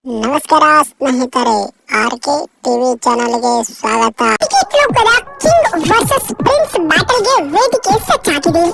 ನಮಸ್ಕಾರ ಸ್ನೇಹಿತರೆ, RK TV ಚಾನೆಲ್ಗೆ ಸ್ವಾಗತ. ಕ್ರಿಕೆಟ್ ಲೋಕದ ಕಿಂಗ್ ವರ್ಸಸ್ ಪ್ರಿನ್ಸ್ ಬ್ಯಾಟಲ್ಗೆ ವೇದಿಕೆ ಸಜ್ಜಾಗಿದೆ.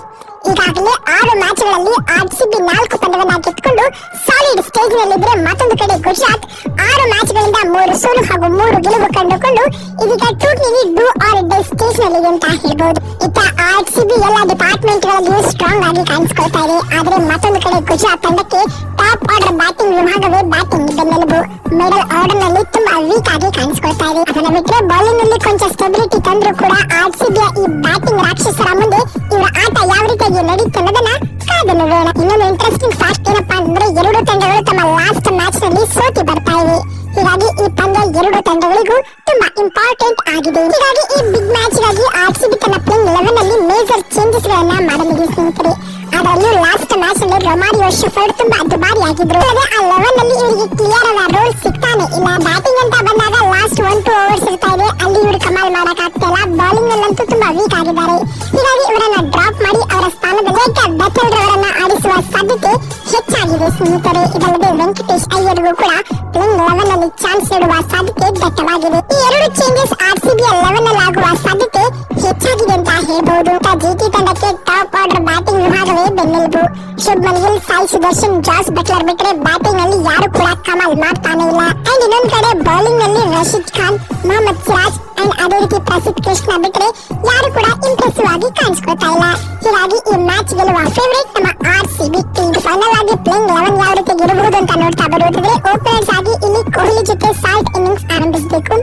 ಈಗಾಗಲೇ 6 ಮ್ಯಾಚ್ಗಳಲ್ಲಿ ಆರ್ಸಿಬಿ 4 ಪಂದ್ಯವನ್ನ ಗೆದ್ದುಕೊಂಡು ಸಾಲಿಡ್ ಸ್ಟೇಜ್ ನಲ್ಲಿದ್ರೆ, ಮತ್ತೊಂದು ಕಡೆ ಗುಜರಾತ್ 6 ಮ್ಯಾಚ್ಗಳಿಂದ 3 ಸೋಲು ಹಾಗೂ 3 ಗೆಲುವು ಕಂಡುಕೊಂಡು ಇದೀಗ ಟೂರ್ನಿಲಿ ಡೂ ಆರ್ ಡೈ ಸ್ಟೇಜ್ ನಲ್ಲಿದೆ ಅಂತ ಹೇಳ್ಬಹುದು. ಇತ್ತ ಆರ್ಸಿಬಿ ಎಲ್ಲ ಡಿಪಾರ್ಟ್ಮೆಂಟ್ ಗಳಲ್ಲಿಯೂ ಸ್ಟ್ರಾಂಗ್ ಆಗಿ ಕಾಣಿಸಿಕೊಳ್ತಾ ಇದೆ. ಆದ್ರೆ ಮತ್ತೊಂದು ಕಡೆ ಗುಜರಾತ್ ತಂಡಕ್ಕೆ ಟಾಪ್ ಆರ್ಡರ್ ಬ್ಯಾಟಿಂಗ್ ವಿಭಾಗವೇ ಬ್ಯಾಟಿಂಗ್ ಬೆನ್ನೆಲುಬು. ಮಿಡಲ್ ಆರ್ಡರ್ ನಲ್ಲಿ ತುಂಬಾ ವೀಕ್ ಆಗಿ ಕಾಣಿಸಿಕೊಳ್ತಾ ಇದೆ. ಅದನ್ನ ಬಿಟ್ಟರೆ ಬೌಲಿಂಗ್ ನಲ್ಲಿ ಕೊಂಚ ಸ್ಟೆಬಿಲಿಟಿ ತಂದ್ರು ಕೂಡ ಆರ್ಸಿಬಿಯ ಈ ಬ್ಯಾಟಿಂಗ್ ರಾಕ್ಷಸರ ಮುಂದೆ ಇವರ ಆಟ ಯಾವ ರೀತಿಯಾಗಿ ನಡೆಯುತ್ತೆ ಅನ್ನೋದನ್ನ ಕಾದು ನೋಡೋಣ. ಇನ್ನೊಂದು ಇಂಟ್ರೆಸ್ಟಿಂಗ್ ಫ್ಯಾಕ್ಟ್ ಏನಪ್ಪಾ ಅಂದ್ರೆ, 2 ತಂಡಗಳು ತಮ್ಮ ಲಾಸ್ಟ್ ಮ್ಯಾಚ್ ನಲ್ಲಿ ಸೋತಿ ಬರ್ತಾ ಇವೆ. ಹೀಗಾಗಿ ಈ ಪಂದ್ಯ 2 ತಂಡಗಳಿಗೂ ತುಂಬಾ ಇಂಪಾರ್ಟೆಂಟ್ ಆಗಿದೆ. ಹೀಗಾಗಿ ಈ ಬಿಗ್ ಮ್ಯಾಚ್ ಗಾಗಿ ಆರ್ಸಿಬಿ ತನ್ನ ಪ್ಲೇಯಿಂಗ್ 11 ನಲ್ಲಿ ಮೇಜರ್ ಚೇಂಜಸ್ ಗಳನ್ನ ಮಾಡಲಿದೆ ಸ್ನೇಹಿತರೆ. ಅದರಲ್ಲೂ ಲಾಸ್ಟ್ ಮ್ಯಾಚ್ ನಲ್ಲಿ ರೊಮಾರಿಯೋ ಶೆಫರ್ಡ್ ತುಂಬಾ ದುಬಾರಿ ಆಗಿದ್ರು. ಆ 11 ನಲ್ಲಿ ಇವರಿಗೆ ಕ್ಲಿಯರ್ ಆದ ರೋಲ್ ಸಿಗ್ತಾನೆ ಇಲ್ಲ. ಬ್ಯಾಟಿಂಗ್ ಅಂತ ಬಂದಾಗ ಲಾಸ್ಟ್ 1-2 ಓವರ್ಸ್ ಇರ್ತಾ ಇದೆ, ಅಲ್ಲಿ ಇವರು ಕಮಾಲ್ ಮಾಡಕ್ ಆಗ್ತಾ ಇಲ್ಲ. ಬೌಲಿಂಗ್ ನಲ್ಲಂತೂ ತುಂಬಾ ವೀಕ್ ಆಗಿದ್ದಾರೆ. ಹೀಗಾಗಿ ಇವರನ್ನ ಡ್ರಾಪ್ ಮಾಡಿ ಅವರ ಸ್ಥಾನದಲ್ಲಿ ಬೆಥೆಲ್ ರವರನ್ನ ಆಡಿಸುವ ಸಾಧ್ಯತೆ ಹೆಚ್ಚಾಗಿದೆ ಸ್ನೇಹಿತರೆ. ಇದಲ್ಲದೆ ವೆಂಕಟೇಶ್ ಅಯ್ಯರ್ಗೂ ಕೂಡ ಪ್ಲೇಯಿಂಗ್ 11 ನಲ್ಲಿ ಚಾನ್ಸ್ ನೀಡುವ ಸಾಧ್ಯತೆ ದಟ್ಟವಾಗಿದೆ. ಈ 2 ಚೇಂಜಸ್ ಆರ್ಸಿಬಿ 11 ನಲ್ಲಿ ಆಗುವ ಸಾಧ್ಯತೆ ಹೆಚ್ಚಾಗಿದೆ ಅಂತ ಹೇಳ್ಬಹುದು. ಜಿಟಿ ತಂಡಕ್ಕೆ ಟಾಪ್ ಆರ್ಡರ್ ಬ್ಯಾಟಿಂಗ್ ವಿಭಾಗವೇ ಬೆನ್ನೆಲುಬು. ಶುಭ್ಮನ್ ಗಿಲ್, ಸಾಯಿ ಸುದರ್ಶನ್, ಜಾಸ್ ಬಟ್ಲರ್ ಬಿಟ್ಟರೆ ಬ್ಯಾಟಿಂಗ್ ನಲ್ಲಿ ಯಾರು ಕೂಡ ಕಮಾಲ್ ಮಾಡ್ತಾನೆ ಇಲ್ಲ. ಅಂಡ್ ಇನ್ನೊಂದು ಕಡೆ ಬೌಲಿಂಗ್ ನಲ್ಲಿ ರಶೀದ್ ಖಾನ್, ಮೊಹಮ್ಮದ್ ಸಿರಾಜ್ ಅಂಡ್ ಅದೇ ರೀತಿ ಪ್ರಸಿದ್ಧ ಕೃಷ್ಣ ಬಿಟ್ಟರೆ ಯಾರು ಕೂಡ ಇಂಪ್ರೆಸಿವ್ ಆಗಿ ಕಾಣಿಸ್ಕೊಳ್ತಾ ಇಲ್ಲ. ಹೀಗಾಗಿ ಈ ಮ್ಯಾಚ್ ಗೆಲ್ಲುವ ಫೇವರೇಟ್ ನಮ್ಮ ಆರ್ಸಿಬಿ ಟೀಮ್. ಫೈನಲ್ ಆಗಿ ಪ್ಲೇಯಿಂಗ್ 11 ಯಾವ ರೀತಿ ಇರಬಹುದು ಅಂತ ನೋಡ್ತಾ ಬರುವುದಾದ್ರೆ, ಓಪನರ್ಸ್ ಆಗಿ ಇಲ್ಲಿ ಕೊಹ್ಲಿ ಜೊತೆ ಸಾಲ್ಟ್ ಇನ್ನಿಂಗ್ಸ್ ಆರಂಭಿಸಬೇಕು.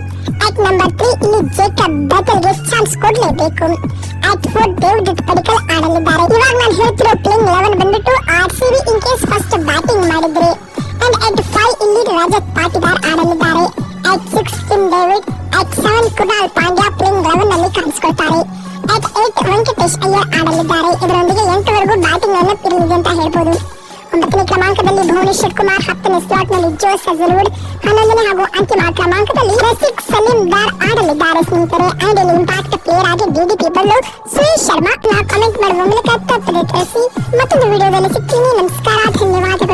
ಅಟ್ ನಂಬರ್ 3 ಇಲ್ಲಿ ಜೇಕಬ್ ಬೆಥೆಲ್ಗೆ ಚಾನ್ಸ್ ಕೊಡಲೇಬೇಕು. ಅಟ್ 4 ದೇವದತ್ ಪಡಿಕಲ್ ಆಡಲಿದ್ದಾರೆ. ಇವಾಗ ನಾನು ಹೇಳ್ತಿರೋ ಪ್ಲೇಯಿಂಗ್ 11 ಬಂದ್ಬಿಟ್ಟು RCB in case first batting ಮಾಡಿದ್ರೆ. ಅಂಡ್ ಅಟ್ 5 ಇಲ್ಲಿ ರಜತ್ ಪಾಟಿದಾರ್ ಆಡಲಿದ್ದಾರೆ. At 6 Tim David, at 7 Kunal Pandya playing 11 ನಲ್ಲಿ ಕಾಣಿಸಿಕೊಳ್ತಾರೆ. ಅಟ್ 8 ವೆಂಕಟೇಶ್ ಅಯ್ಯರ್ ಆಡಲಿದ್ದಾರೆ. ಇದರೊಂದಿಗೆ 8 ವರೆಗೂ ಬ್ಯಾಟಿಂಗ್ ಲೈನಪ್ ಇರಲಿದೆ ಅಂತ ಹೇಳ್ಬೋದು. 9ನೇ ಕ್ರಮಾಂಕದಲ್ಲಿ ಭುವನೇಶ್ವರ್ ಕುಮಾರ್, 10ನೇ ಸ್ಲಾಟ್ ನಲ್ಲಿ ಜೋಸ್ ಹಜಲ್ವುಡ್, 11ನೇ ಹಾಗೂ ಅಂತಿಮ ಕ್ರಮಾಂಕದಲ್ಲಿ ರಸಿಕ್ ಸಲೀಂ ದಾರ್ ಆಡಲಿದ್ದಾರೆ ಸ್ನೇಹಿತರೆ. ಅಂಡ್ ಇಲ್ಲಿ ಇಂಪ್ಯಾಕ್ಟ್ ಪ್ಲೇಯರ್ ಆಗಿ ಡಿಡಿಪಿ ಬದಲು ಸುರೇಶ್ ಶರ್ಮಾ. ನಾವು ಕಾಮೆಂಟ್ ಮಾಡುವ ಮೂಲಕ ತಪ್ಪದೆ ತಿಳಿಸಿ. ಮತ್ತೊಂದು ವಿಡಿಯೋದಲ್ಲಿ ಸಿಗ್ತೀನಿ. ನಮಸ್ಕಾರ, ಧನ್ಯವಾದಗಳು.